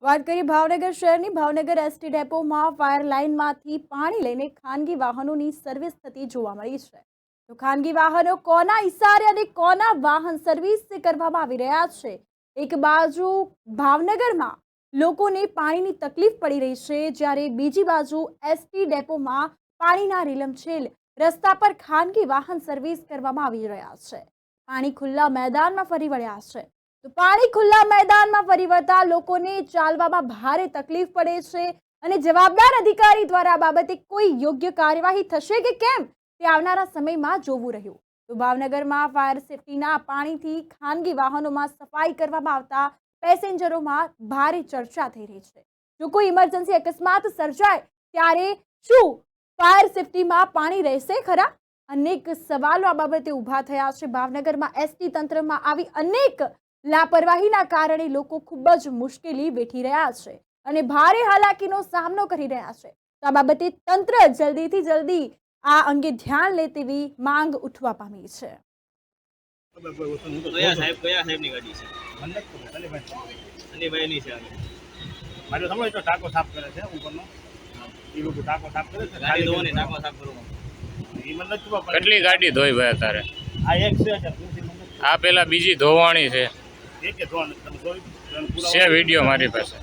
વાત કરીએ ભાવનગર શહેરની ભાવનગર એસટી ડેપોમાં ફાયર લાઇનમાંથી પાણી લઈને ખાનગી વાહનોની સર્વિસ થતી જોવા મળી છે। તો ખાનગી વાહનો કોના ઇશારે અને કોના વાહન સર્વિસ કરવામાં આવી રહ્યા છે? એક બાજુ ભાવનગરમાં લોકોને પાણીની તકલીફ પડી રહી છે, જ્યારે બીજી બાજુ એસટી ડેપોમાં પાણીના રીલમછેલ રસ્તા પર ખાનગી વાહન સર્વિસ કરવામાં આવી રહ્યા છે। પાણી ખુલ્લા મેદાનમાં ફરી વળ્યા છે। તો પાણી ખુલ્લા મેદાનમાં ફરી વળતા લોકોને ચાલવામાં ભારે તકલીફ પડે છે અને જવાબદાર અધિકારી દ્વારા આ બાબતે કોઈ યોગ્ય કાર્યવાહી થશે કે કેમ તે આવનારા સમયમાં જોવું રહ્યું। તો ભાવનગરમાં ફાયર સેફટીના પાણીથી ખાનગી વાહનોમાં સફાઈ કરવામાં આવતા પેસેન્જરોમાં ભારે ચર્ચા થઈ રહી છે। જો કોઈ ઇમરજન્સી અકસ્માત સર્જાય ત્યારે શું ફાયર સેફટીમાં પાણી રહેશે ખરા? અનેક સવાલો આ બાબતે ઊભા થયા છે। ભાવનગરમાં એસટી તંત્રમાં આવી અનેક લાપરવાહીના કારણે લોકો ખૂબ જ મુશ્કેલી વેઠી રહ્યા છે અને ભારે હાલાકીનો સામનો કરી રહ્યા છે। તો આ બાબતે તંત્ર જલ્દીથી જલ્દી આ અંગે ધ્યાન લે તેવી માંગ ઉઠવા પામી છે। કેટલી ગાડી ધોઈ ભાઈ અત્યારે? આ પેલા બીજી ધોવાણી છે વિડીયો મારી પાસે।